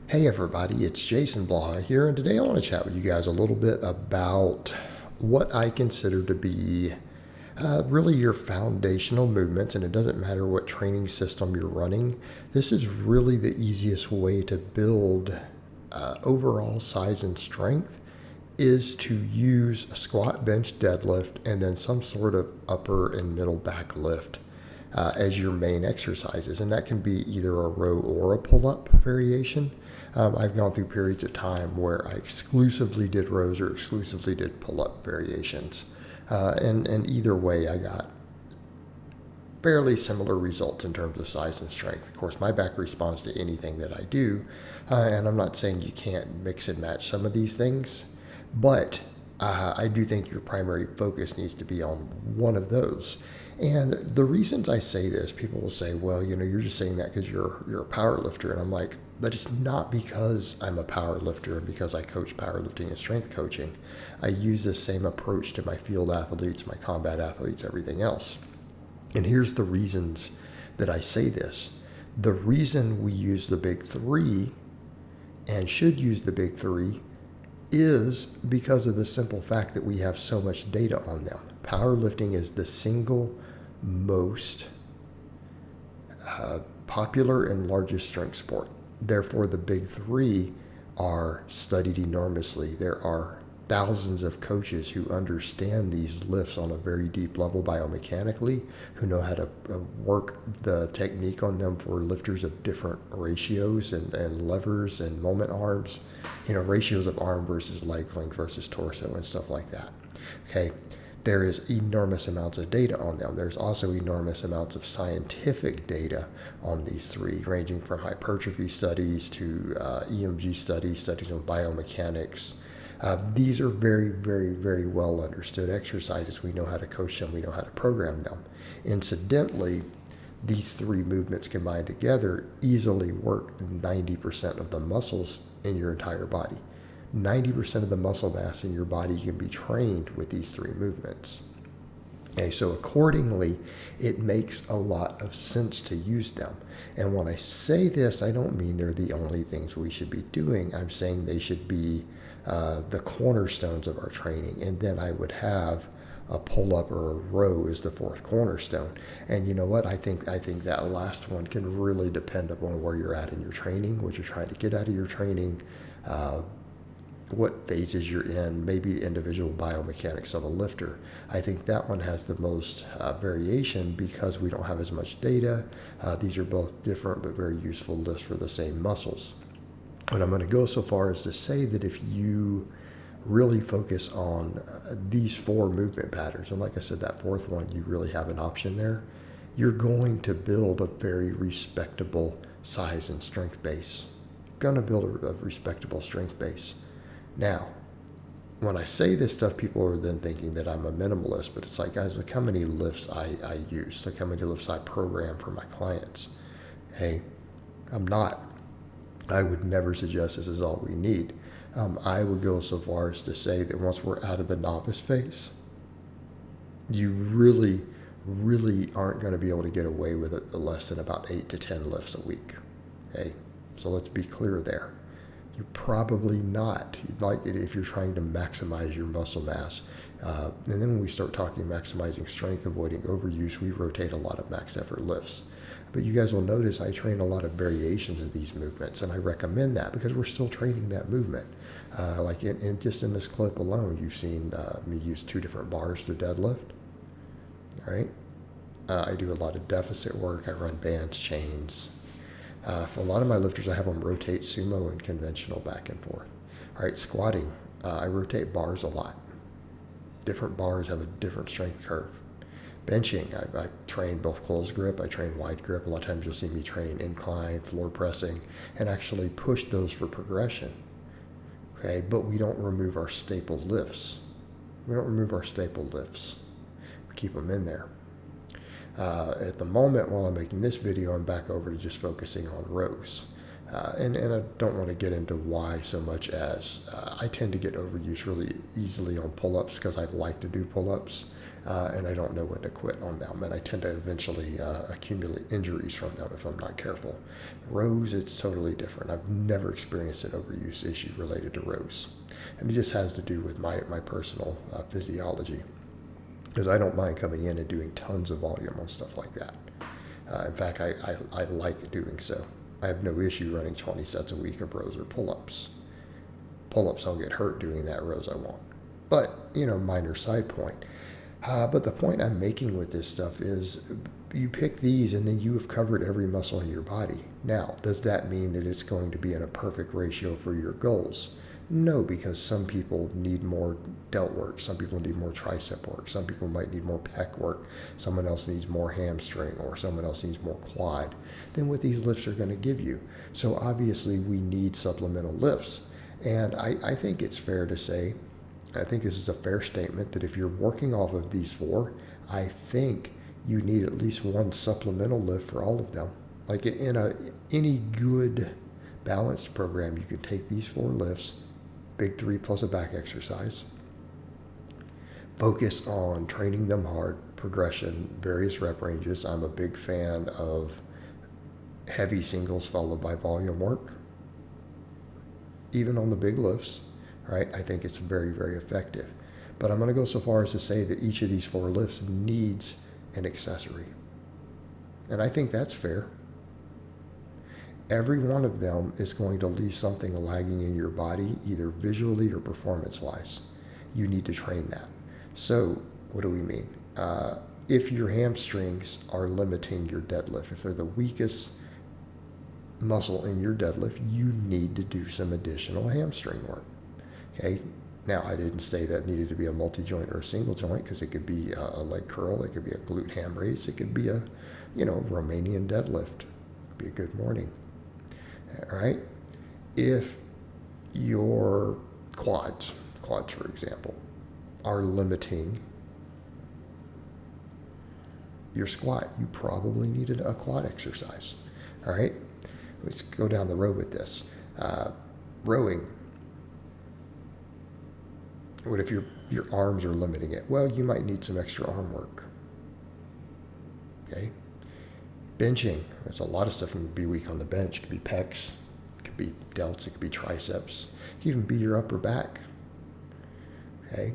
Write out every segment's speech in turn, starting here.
Hey everybody, it's Jason Blaha here, and today I want to chat with you guys a little bit about what I consider to be really your foundational movements, and it doesn't matter what training system you're running. This is really the easiest way to build overall size and strength is to use a squat, bench, deadlift, and then some sort of upper and middle back lift as your main exercises. And that can be either a row or a pull-up variation. I've gone through periods of time where I exclusively did rows or exclusively did pull-up variations. And either way, I got fairly similar results in terms of size and strength. Of course, my back responds to anything that I do, and I'm not saying you can't mix and match some of these things, but I do think your primary focus needs to be on one of those. And the reasons I say this, people will say, well, you're just saying that because you're a power lifter. And I'm like, but it's not because I'm a power lifter and because I coach powerlifting and strength coaching. I use the same approach to my field athletes, my combat athletes, everything else. And here's the reasons that I say this. The reason we use the big three and should use the big three is because of the simple fact that we have so much data on them. Powerlifting is the single most popular and largest strength sport. Therefore, the big three are studied enormously. There are thousands of coaches who understand these lifts on a very deep level biomechanically, who know how to work the technique on them for lifters of different ratios and levers and moment arms, ratios of arm versus leg length versus torso and stuff like that. Okay. There is enormous amounts of data on them. There's also enormous amounts of scientific data on these three, ranging from hypertrophy studies to EMG studies on biomechanics. These are very, very, very well understood exercises. We know how to coach them. We know how to program them. Incidentally, these three movements combined together easily work 90% of the muscles in your entire body. 90% of the muscle mass in your body can be trained with these three movements. Okay, so accordingly, it makes a lot of sense to use them. And when I say this, I don't mean they're the only things we should be doing. I'm saying they should be the cornerstones of our training. And then I would have a pull-up or a row is the fourth cornerstone. And you know what? I think that last one can really depend upon where you're at in your training, what you're trying to get out of your training, what phases you're in, maybe individual biomechanics of a lifter. I think that one has the most variation because we don't have as much data. These are both different but very useful lifts for the same muscles. And I'm going to go so far as to say that if you really focus on these four movement patterns, and like I said, that fourth one, you really have an option there, you're going to build a very respectable size and strength base. Going to build a respectable strength base. Now, when I say this stuff, people are then thinking that I'm a minimalist, but it's like, guys, look how many lifts I use. Look how many lifts I program for my clients. Hey, I'm not. I would never suggest this is all we need. I would go so far as to say that once we're out of the novice phase, you really, really aren't going to be able to get away with it less than about 8 to 10 lifts a week. Okay, so let's be clear there. You're probably not. You'd like it if you're trying to maximize your muscle mass. And then when we start talking maximizing strength, avoiding overuse, we rotate a lot of max effort lifts. But you guys will notice I train a lot of variations of these movements, and I recommend that because we're still training that movement. Like just in this clip alone, you've seen me use 2 different bars to deadlift. All right. I do a lot of deficit work. I run bands, chains. For a lot of my lifters, I have them rotate sumo and conventional back and forth. All right, squatting, I rotate bars a lot. Different bars have a different strength curve. Benching, I train both closed grip, I train wide grip. A lot of times you'll see me train incline, floor pressing, and actually push those for progression. Okay, but we don't remove our staple lifts. We keep them in there. At the moment, while I'm making this video, I'm back over to just focusing on rows. And I don't want to get into why so much as I tend to get overused really easily on pull-ups because I like to do pull-ups. and I don't know when to quit on them, and I tend to eventually accumulate injuries from them if I'm not careful. Rows, it's totally different. I've never experienced an overuse issue related to rows, and it just has to do with my personal physiology, because I don't mind coming in and doing tons of volume on stuff like that. In fact, I like doing so. I have no issue running 20 sets a week of rows or pull-ups. Pull-ups, I'll get hurt doing that, rows I won't. But, minor side point. But the point I'm making with this stuff is you pick these and then you have covered every muscle in your body. Now, does that mean that it's going to be in a perfect ratio for your goals? No, because some people need more delt work. Some people need more tricep work. Some people might need more pec work. Someone else needs more hamstring, or someone else needs more quad than what these lifts are going to give you. So obviously we need supplemental lifts. And I think it's fair to say, I think this is a fair statement, that if you're working off of these four, I think you need at least one supplemental lift for all of them. Like in any good balanced program, you can take these four lifts, big three plus a back exercise, focus on training them hard, progression, various rep ranges. I'm a big fan of heavy singles followed by volume work, even on the big lifts, right? I think it's very, very effective. But I'm going to go so far as to say that each of these four lifts needs an accessory. And I think that's fair. Every one of them is going to leave something lagging in your body, either visually or performance-wise. You need to train that. So what do we mean? If your hamstrings are limiting your deadlift, if they're the weakest muscle in your deadlift, you need to do some additional hamstring work. Okay. Now, I didn't say that needed to be a multi-joint or a single joint, because it could be a leg curl, it could be a glute ham raise, it could be a, Romanian deadlift. It could be a good morning. All right. If your quads, for example, are limiting your squat, you probably needed a quad exercise. All right. Let's go down the road with this. Rowing. What if your arms are limiting it? Well, you might need some extra arm work. Okay. Benching. There's a lot of stuff that can be weak on the bench. It could be pecs, it could be delts, it could be triceps, it could even be your upper back. Okay.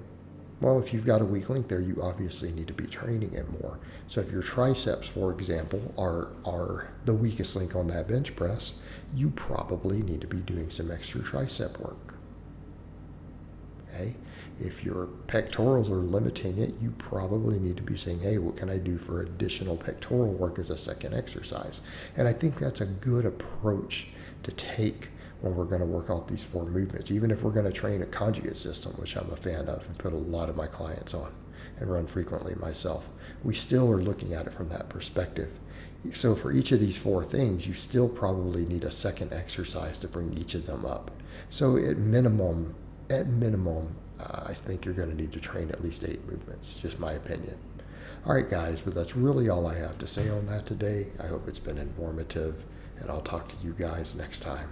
Well, if you've got a weak link there, you obviously need to be training it more. So if your triceps, for example, are the weakest link on that bench press, you probably need to be doing some extra tricep work. Okay. If your pectorals are limiting it, you probably need to be saying, hey, what can I do for additional pectoral work as a second exercise? And I think that's a good approach to take when we're going to work out these four movements. Even if we're going to train a conjugate system, which I'm a fan of and put a lot of my clients on and run frequently myself, we still are looking at it from that perspective. So for each of these four things, you still probably need a second exercise to bring each of them up. So at minimum, I think you're going to need to train at least 8 movements, just my opinion. All right, guys, but that's really all I have to say on that today. I hope it's been informative, and I'll talk to you guys next time.